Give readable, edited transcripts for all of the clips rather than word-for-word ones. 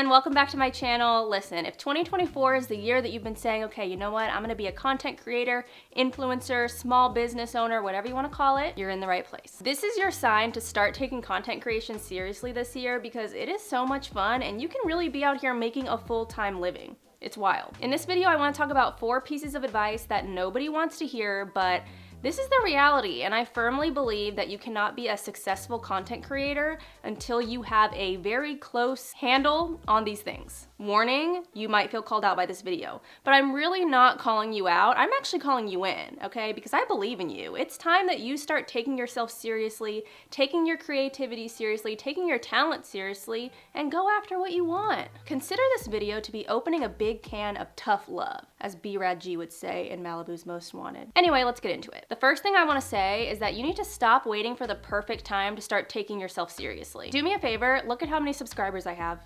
everyone, welcome back to my channel. Listen, if 2024 is the year that you've been saying, okay, you know what, I'm gonna be a content creator, influencer, small business owner, whatever you wanna call it, you're in the right place. This is your sign to start taking content creation seriously this year because it is so much fun and you can really be out here making a full-time living. It's wild. In this video, I wanna talk about 4 pieces of advice that nobody wants to hear, but this is the reality, and I firmly believe that you cannot be a successful content creator until you have a very close handle on these things. Warning, you might feel called out by this video, but I'm really not calling you out. I'm actually calling you in, okay? Because I believe in you. It's time that you start taking yourself seriously, taking your creativity seriously, taking your talent seriously, and go after what you want. Consider this video to be opening a big can of tough love, as B-Rad G would say in Malibu's Most Wanted. Anyway, let's get into it. The first thing I want to say is that you need to stop waiting for the perfect time to start taking yourself seriously. Do me a favor, look at how many subscribers I have.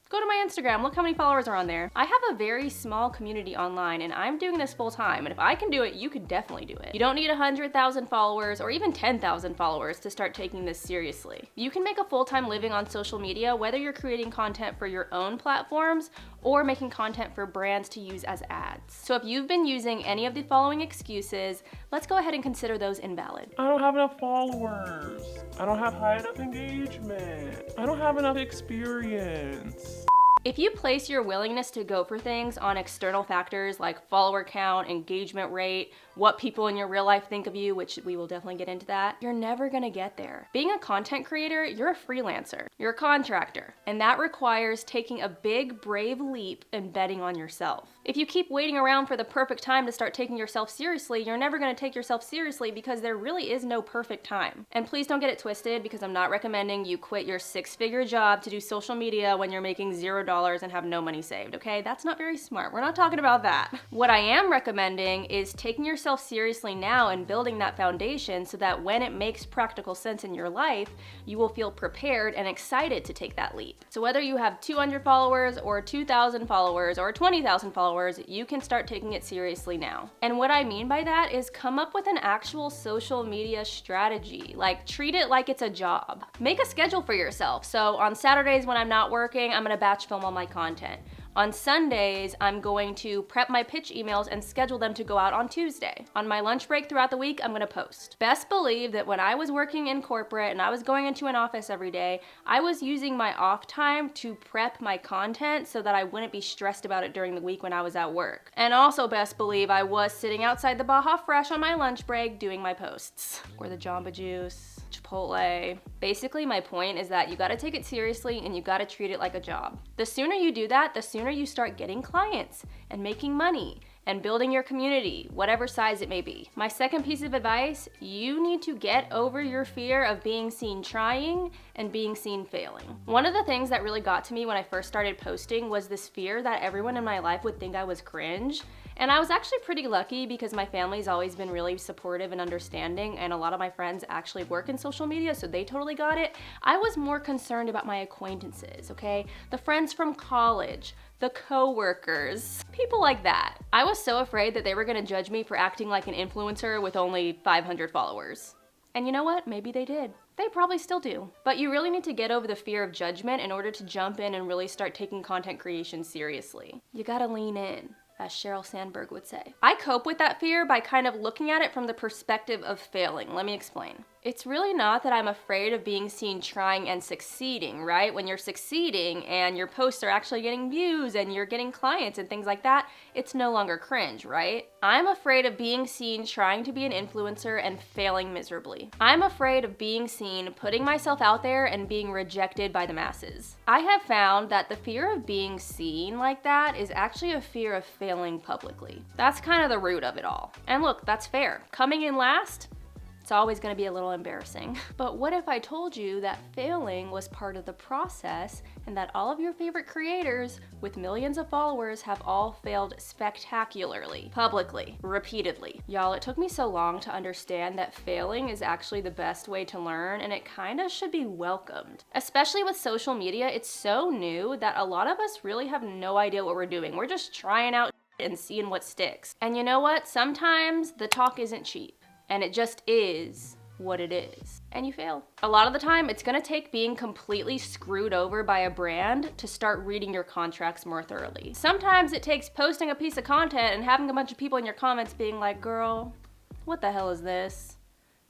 Go to my Instagram, look how many followers are on there. I have a very small community online and I'm doing this full time, and if I can do it, you can definitely do it. You don't need 100,000 followers or even 10,000 followers to start taking this seriously. You can make a full-time living on social media, whether you're creating content for your own platforms or making content for brands to use as ads. So if you've been using any of the following excuses, let's go ahead and consider those invalid. I don't have enough followers. I don't have high enough engagement. I don't have enough experience. If you place your willingness to go for things on external factors like follower count, engagement rate, what people in your real life think of you, which we will definitely get into that, you're never gonna get there. Being a content creator, you're a freelancer, you're a contractor, and that requires taking a big, brave leap and betting on yourself. If you keep waiting around for the perfect time to start taking yourself seriously, you're never gonna take yourself seriously because there really is no perfect time. And please don't get it twisted, because I'm not recommending you quit your 6-figure job to do social media when you're making $0 and have no money saved, okay? That's not very smart. We're not talking about that. What I am recommending is taking yourself seriously now and building that foundation so that when it makes practical sense in your life, you will feel prepared and excited to take that leap. So whether you have 200 followers or 2,000 followers or 20,000 followers, you can start taking it seriously now. And what I mean by that is come up with an actual social media strategy. Like, treat it like it's a job. Make a schedule for yourself. So on Saturdays when I'm not working, I'm gonna batch film all my content. On Sundays, I'm going to prep my pitch emails and schedule them to go out on Tuesday. On my lunch break throughout the week, I'm gonna post. Best believe that when I was working in corporate and I was going into an office every day, I was using my off time to prep my content so that I wouldn't be stressed about it during the week when I was at work. And also best believe I was sitting outside the Baja Fresh on my lunch break doing my posts. Or the Jamba Juice, Chipotle. Basically, my point is that you gotta take it seriously and you gotta treat it like a job. The sooner you do that, the sooner you start getting clients and making money and building your community, whatever size it may be. My second piece of advice, you need to get over your fear of being seen trying and being seen failing. One of the things that really got to me when I first started posting was this fear that everyone in my life would think I was cringe. And I was actually pretty lucky because my family's always been really supportive and understanding, and a lot of my friends actually work in social media, so they totally got it. I was more concerned about my acquaintances, okay? The friends from college, the co-workers, people like that. I was so afraid that they were gonna judge me for acting like an influencer with only 500 followers. And you know what? Maybe they did. They probably still do. But you really need to get over the fear of judgment in order to jump in and really start taking content creation seriously. You gotta lean in, as Sheryl Sandberg would say. I cope with that fear by kind of looking at it from the perspective of failing. Let me explain. It's really not that I'm afraid of being seen trying and succeeding, right? When you're succeeding and your posts are actually getting views and you're getting clients and things like that, it's no longer cringe, right? I'm afraid of being seen trying to be an influencer and failing miserably. I'm afraid of being seen putting myself out there and being rejected by the masses. I have found that the fear of being seen like that is actually a fear of failing publicly. That's kind of the root of it all. And look, that's fair. Coming in last, it's always gonna be a little embarrassing. But what if I told you that failing was part of the process and that all of your favorite creators with millions of followers have all failed spectacularly, publicly, repeatedly? Y'all, it took me so long to understand that failing is actually the best way to learn, and it kinda should be welcomed. Especially with social media, it's so new that a lot of us really have no idea what we're doing. We're just trying out and seeing what sticks. And you know what? Sometimes the talk isn't cheap. And it just is what it is, and you fail. A lot of the time, it's gonna take being completely screwed over by a brand to start reading your contracts more thoroughly. Sometimes it takes posting a piece of content and having a bunch of people in your comments being like, girl, what the hell is this?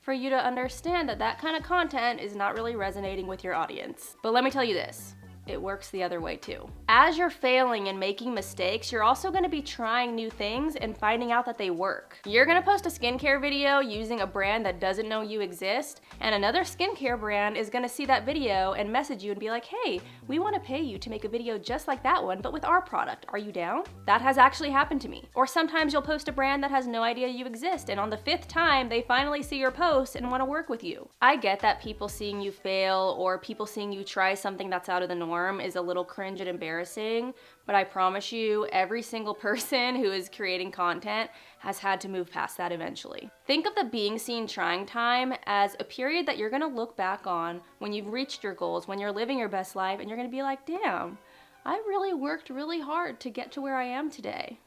For you to understand that that kind of content is not really resonating with your audience. But let me tell you this. It works the other way too. As you're failing and making mistakes, you're also gonna be trying new things and finding out that they work. You're gonna post a skincare video using a brand that doesn't know you exist, and another skincare brand is gonna see that video and message you and be like, hey, we wanna pay you to make a video just like that one, but with our product. Are you down? That has actually happened to me. Or sometimes you'll post a brand that has no idea you exist, and on the 5th time, they finally see your post and wanna work with you. I get that people seeing you fail or people seeing you try something that's out of the norm is a little cringe and embarrassing, but I promise you, every single person who is creating content has had to move past that eventually. Think of the being seen trying time as a period that you're gonna look back on when you've reached your goals, when you're living your best life, and you're gonna be like, damn, I really worked really hard to get to where I am today.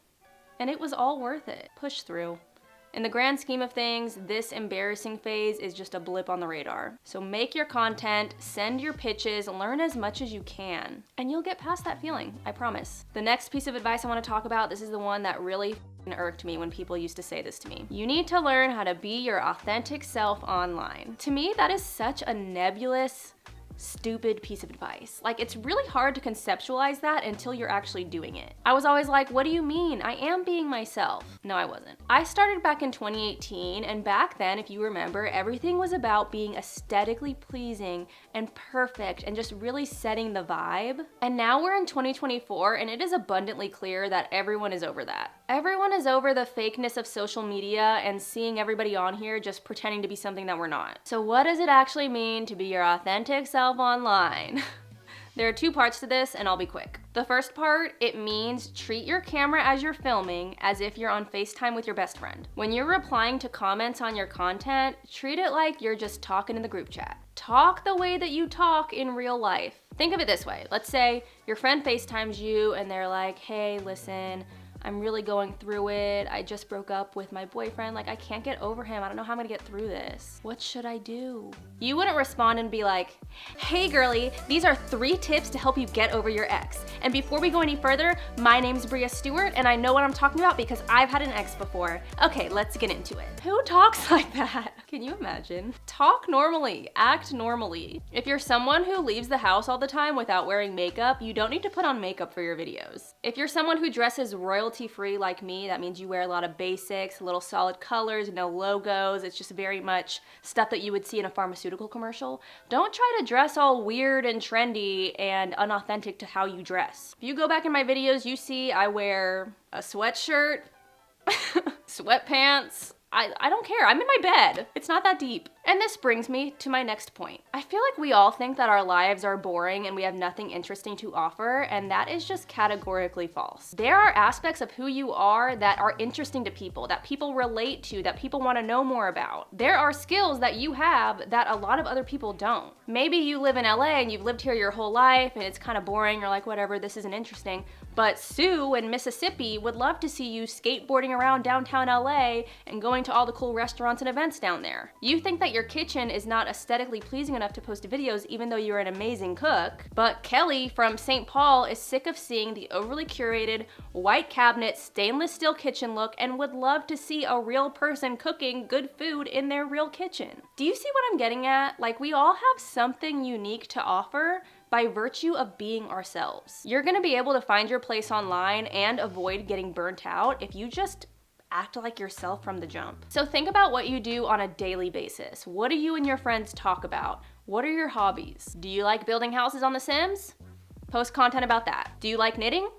And it was all worth it. Push through. In the grand scheme of things, this embarrassing phase is just a blip on the radar. So make your content, send your pitches, learn as much as you can, and you'll get past that feeling, I promise. The next piece of advice I want to talk about, this is the one that really irked me when people used to say this to me. You need to learn how to be your authentic self online. To me, that is such a nebulous, stupid piece of advice. Like, it's really hard to conceptualize that until you're actually doing it. I was always like, what do you mean? I am being myself. No, I wasn't. I started back in 2018, and back then, if you remember, everything was about being aesthetically pleasing and perfect and just really setting the vibe. And now we're in 2024, and it is abundantly clear that everyone is over that. Everyone is over the fakeness of social media and seeing everybody on here just pretending to be something that we're not. So what does it actually mean to be your authentic self online? There are 2 parts to this, and I'll be quick. The first part, it means treat your camera as you're filming as if you're on FaceTime with your best friend. When you're replying to comments on your content, treat it like you're just talking in the group chat. Talk the way that you talk in real life. Think of it this way. Let's say your friend FaceTimes you and they're like, hey, listen, I'm really going through it. I just broke up with my boyfriend. Like, I can't get over him. I don't know how I'm gonna get through this. What should I do? You wouldn't respond and be like, hey girly, these are 3 tips to help you get over your ex. And before we go any further, my name's Bria Stewart and I know what I'm talking about because I've had an ex before. Okay, let's get into it. Who talks like that? Can you imagine? Talk normally, act normally. If you're someone who leaves the house all the time without wearing makeup, you don't need to put on makeup for your videos. If you're someone who dresses royalty-free like me, that means you wear a lot of basics, little solid colors, no logos. It's just very much stuff that you would see in a pharmaceutical commercial. Don't try to dress all weird and trendy and unauthentic to how you dress. If you go back in my videos, you see I wear a sweatshirt, sweatpants. I don't care. I'm in my bed. It's not that deep. And this brings me to my next point. I feel like we all think that our lives are boring and we have nothing interesting to offer, and that is just categorically false. There are aspects of who you are that are interesting to people, that people relate to, that people want to know more about. There are skills that you have that a lot of other people don't. Maybe you live in LA and you've lived here your whole life and it's kind of boring. You're like, whatever, this isn't interesting. But Sue in Mississippi would love to see you skateboarding around downtown LA and going to all the cool restaurants and events down there. You think that your kitchen is not aesthetically pleasing enough to post videos even though you're an amazing cook, but Kelly from St. Paul is sick of seeing the overly curated, white cabinet, stainless steel kitchen look and would love to see a real person cooking good food in their real kitchen. Do you see what I'm getting at? Like, we all have something unique to offer by virtue of being ourselves. You're gonna be able to find your place online and avoid getting burnt out if you just act like yourself from the jump. So think about what you do on a daily basis. What do you and your friends talk about? What are your hobbies? Do you like building houses on The Sims? Post content about that. Do you like knitting?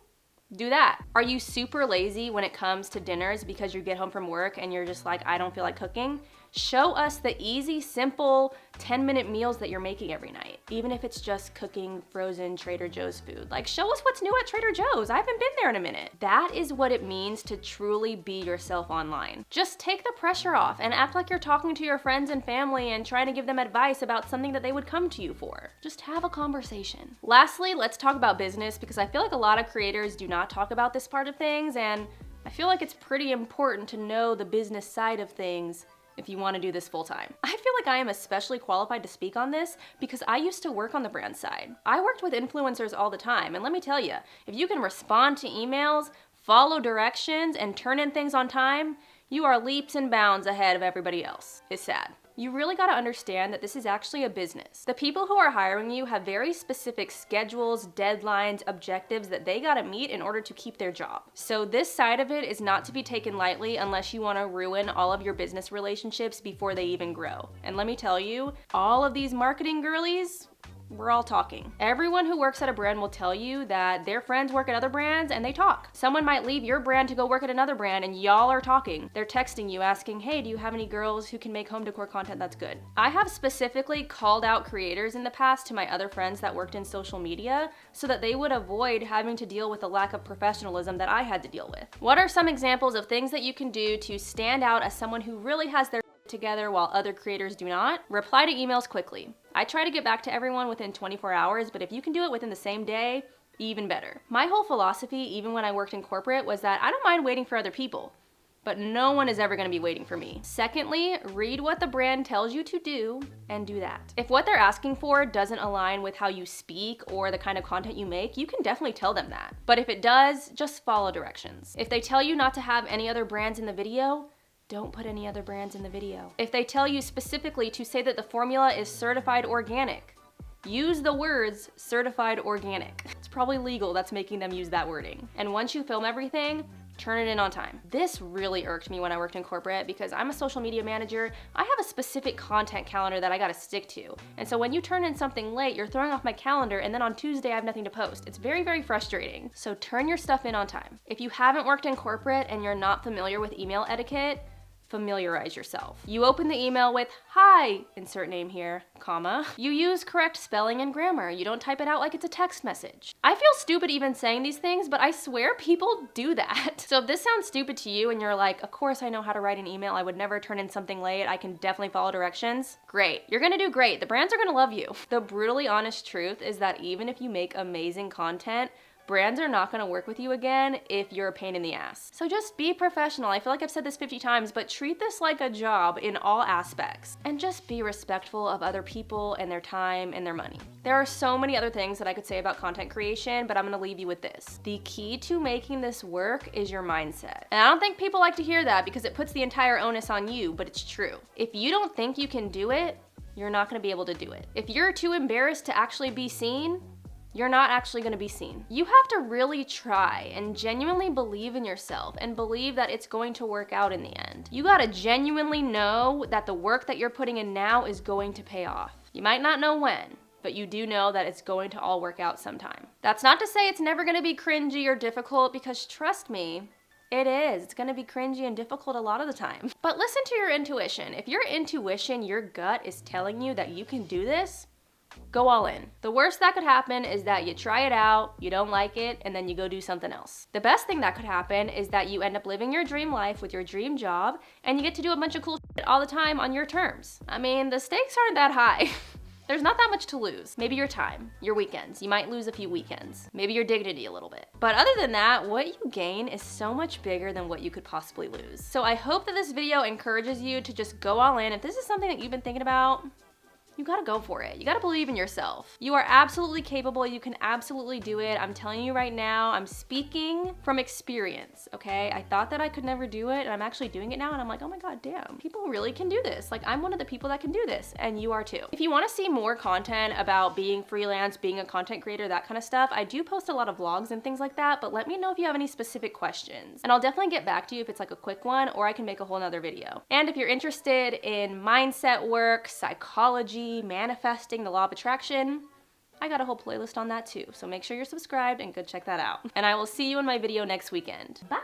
Do that. Are you super lazy when it comes to dinners because you get home from work and you're just like, I don't feel like cooking? Show us the easy, simple 10-minute meals that you're making every night, even if it's just cooking frozen Trader Joe's food. Like, show us what's new at Trader Joe's. I haven't been there in a minute. That is what it means to truly be yourself online. Just take the pressure off and act like you're talking to your friends and family and trying to give them advice about something that they would come to you for. Just have a conversation. Lastly, let's talk about business, because I feel like a lot of creators do not talk about this part of things, and I feel like it's pretty important to know the business side of things if you want to do this full time. I feel like I am especially qualified to speak on this because I used to work on the brand side. I worked with influencers all the time, and let me tell you, if you can respond to emails, follow directions, and turn in things on time, you are leaps and bounds ahead of everybody else. It's sad. You really gotta understand that this is actually a business. The people who are hiring you have very specific schedules, deadlines, objectives that they gotta meet in order to keep their job. So this side of it is not to be taken lightly unless you wanna ruin all of your business relationships before they even grow. And let me tell you, all of these marketing girlies, we're all talking. Everyone who works at a brand will tell you that their friends work at other brands and they talk. Someone might leave your brand to go work at another brand and y'all are talking. They're texting you asking, hey, do you have any girls who can make home decor content that's good? I have specifically called out creators in the past to my other friends that worked in social media so that they would avoid having to deal with the lack of professionalism that I had to deal with. What are some examples of things that you can do to stand out as someone who really has their together while other creators do not? Reply to emails quickly. I try to get back to everyone within 24 hours, but if you can do it within the same day, even better. My whole philosophy, even when I worked in corporate, was that I don't mind waiting for other people, but no one is ever gonna be waiting for me. Secondly, read what the brand tells you to do and do that. If what they're asking for doesn't align with how you speak or the kind of content you make, you can definitely tell them that. But if it does, just follow directions. If they tell you not to have any other brands in the video, don't put any other brands in the video. If they tell you specifically to say that the formula is certified organic, use the words certified organic. It's probably legal that's making them use that wording. And once you film everything, turn it in on time. This really irked me when I worked in corporate because I'm a social media manager. I have a specific content calendar that I gotta stick to. And so when you turn in something late, you're throwing off my calendar and then on Tuesday I have nothing to post. It's very, very frustrating. So turn your stuff in on time. If you haven't worked in corporate and you're not familiar with email etiquette, familiarize yourself. You open the email with, hi, insert name here, comma. You use correct spelling and grammar. You don't type it out like it's a text message. I feel stupid even saying these things, but I swear people do that. So if this sounds stupid to you and you're like, of course I know how to write an email, I would never turn in something late, I can definitely follow directions, great. You're gonna do great. The brands are gonna love you. The brutally honest truth is that even if you make amazing content, brands are not gonna work with you again if you're a pain in the ass. So just be professional. I feel like I've said this 50 times, but treat this like a job in all aspects. And just be respectful of other people and their time and their money. There are so many other things that I could say about content creation, but I'm gonna leave you with this. The key to making this work is your mindset. And I don't think people like to hear that because it puts the entire onus on you, but it's true. If you don't think you can do it, you're not gonna be able to do it. If you're too embarrassed to actually be seen, you're not actually gonna be seen. You have to really try and genuinely believe in yourself and believe that it's going to work out in the end. You gotta genuinely know that the work that you're putting in now is going to pay off. You might not know when, but you do know that it's going to all work out sometime. That's not to say it's never gonna be cringy or difficult, because trust me, it is. It's gonna be cringy and difficult a lot of the time. But listen to your intuition. If your intuition, your gut is telling you that you can do this, go all in. The worst that could happen is that you try it out, you don't like it, and then you go do something else. The best thing that could happen is that you end up living your dream life with your dream job, and you get to do a bunch of cool shit all the time on your terms. I mean, the stakes aren't that high. There's not that much to lose. Maybe your time, your weekends. You might lose a few weekends. Maybe your dignity a little bit. But other than that, what you gain is so much bigger than what you could possibly lose. So I hope that this video encourages you to just go all in. If this is something that you've been thinking about, you gotta go for it. You gotta believe in yourself. You are absolutely capable. You can absolutely do it. I'm telling you right now, I'm speaking from experience, okay? I thought that I could never do it, and I'm actually doing it now, and I'm like, oh my God, damn. People really can do this. Like, I'm one of the people that can do this, and you are too. If you wanna see more content about being freelance, being a content creator, that kind of stuff, I do post a lot of vlogs and things like that, but let me know if you have any specific questions. And I'll definitely get back to you if it's like a quick one, or I can make a whole nother video. And if you're interested in mindset work, psychology, manifesting, the law of attraction, I got a whole playlist on that too. So make sure you're subscribed and go check that out. And I will see you in my video next weekend. Bye!